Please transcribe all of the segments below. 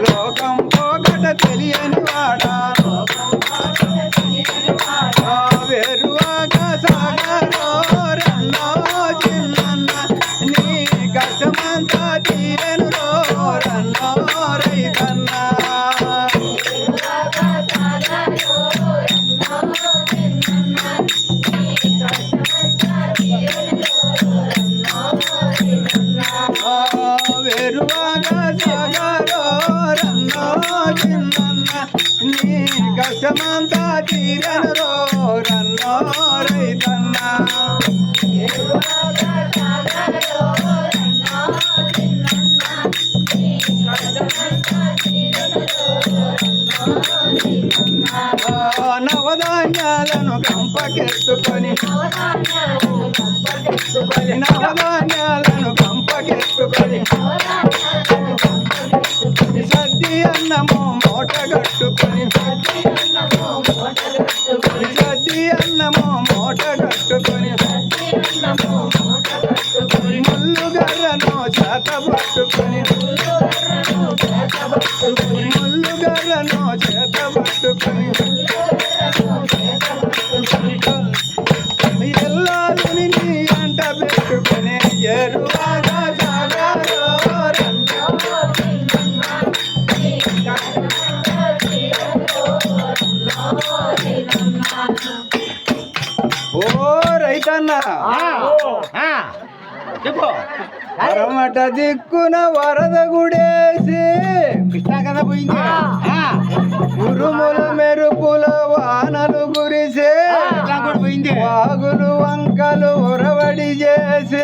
లోకం పోగట తెలియని వాడా వేరువాగా సాగరో రన్నో చిన్న నీ కష్టమంతా తీరను రన్నో రైతన్నా వేరువాగా సాగరో రన్నో చిన్న నీ కష్టమంతా తీరను రన్నో రైతన్నా నవధాన్యాలను కంపకెత్తుకొని నవధాన్యాలను కంపకెత్తుకొని సద్ది అన్నము మూట కట్టుకొని సద్ది అన్నము మూట కట్టుకొని ముల్లుగర్రను చేత పట్టుకొని ముల్లుగర్రను చేత పట్టుకొని ఎల్లాలని నీ అంట పెట్టుకొని ఎరువాగా సాగరో ఓ రైతన్నా పరమట దిక్కున వరద గుడేసి కృష్ణా కదా పోయింది ఉరుముల మెరుపుల వానలు గురిసే కూడా పోయింది వాగులు వంకలు ఉరవడి చేసి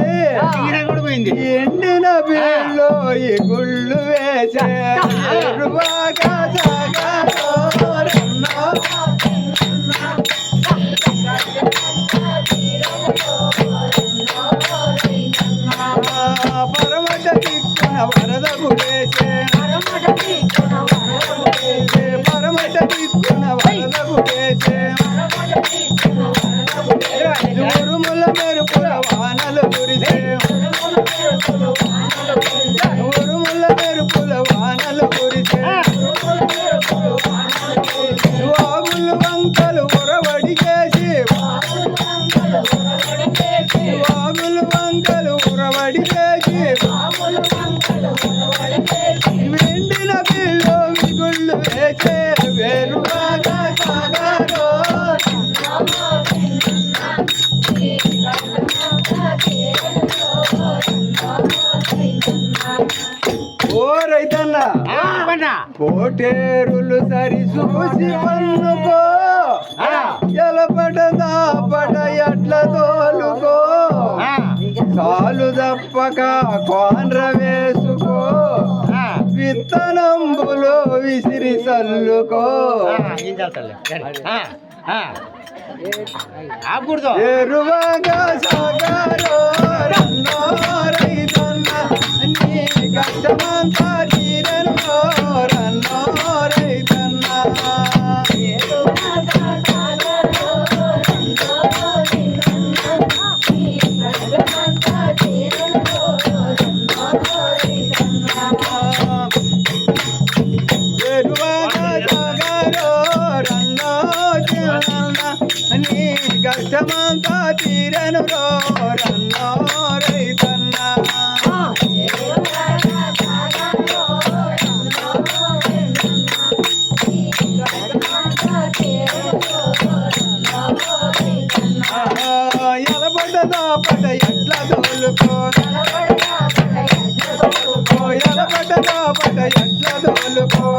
కూడా పోయింది ఎండిన బీళ్ళు ఈ గుళ్ళు వేసే ఎరువాగా సాగరో రన్నో పరమట దిక్కున వరద గుడేసే పరమట దిక్కున వరద గుడేసే ఉరుముల మెరుపుల వానలు కురిసే ఉరుముల మెరుపుల వానలు కురిసే వాగులు వంకలు ఉరవడి చేసి వాగులు వంకలు ఉరవడి చేసి వెండిన పిల్లో విగుళ్ళు వేసే వేరువాగా సాగరో ఓ రైతన్నా కోటేరులు సరి చూసి పన్నుకో ఎలపట దాపట ఎట్ల తోలుకో కాలు దప్పక కోన్ర వేసుకో విత్తనంబులో విసిరి చల్లుకో ఎరువాగా సాగరో రన్నో రైతన్నా నీ కష్టమంతా తీరను రన్నో రైతన్నా ఎరువాగా సాగరో రన్నో చిన్న నీ కష్టమంతా తీరను రన్నో రైతన్నా ఎలబడ్డ దాపట ఎట్ల తోలుకో ఎలబడ్డ దాపట ఎట్ల తోలుకో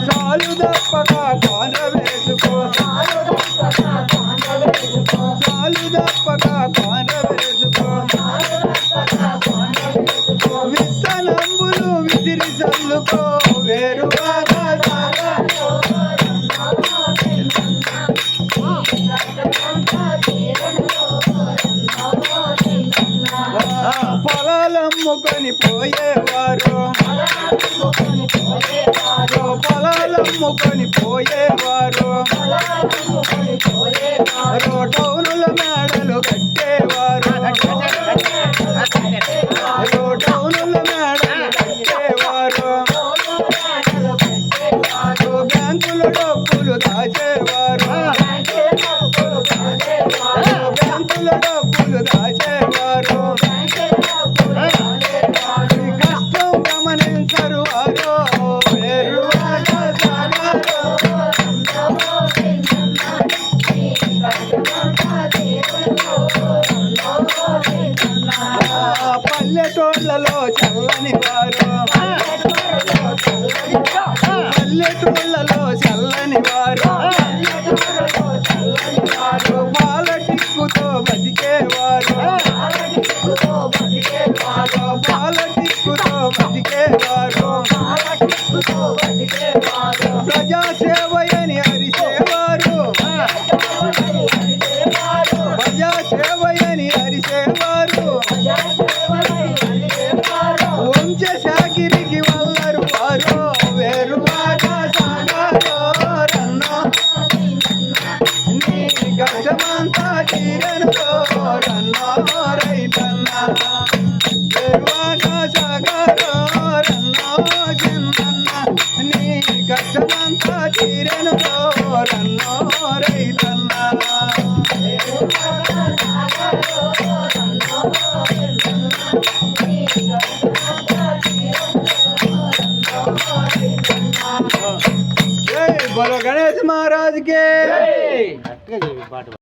చాలు దప్పక కోన వేసుకో చాలు దప్పక కోన వేసుకో విత్తనంబులు విసిరి చల్లుకో వేరువాగా సాగరో పొలాలమ్ముకొని పోయేవారు పొలాలమ్ముకొని పోయేవారు టౌనుల మేడలు కట్టేవారు టౌనుల మేడలు పల్లెటూళ్ళలో చల్లని వారు పల్లెటూళ్ళలో చల్లని వారు పాల టిక్కుతో బతికేవారు పాల టిక్కుతో బతికేవారు ప్రజాసేవయని అరిసేవారు ప్రజాసేవయని అరిసేవారు వంశ సాగిరికి వల్లరు వారు వేరువాగా సాగారో రన్నో నీ కష్టమంతా తీరనుకో రన్నో రైతన్నా వేరువాగా సాగారో రన్నో చిన్నన్న నీ కష్టమంతా తీరనుకో రన్నో రైతన్నా जय बोलो गणेश महाराज के కరెక్ట్గా చెప్పు పాట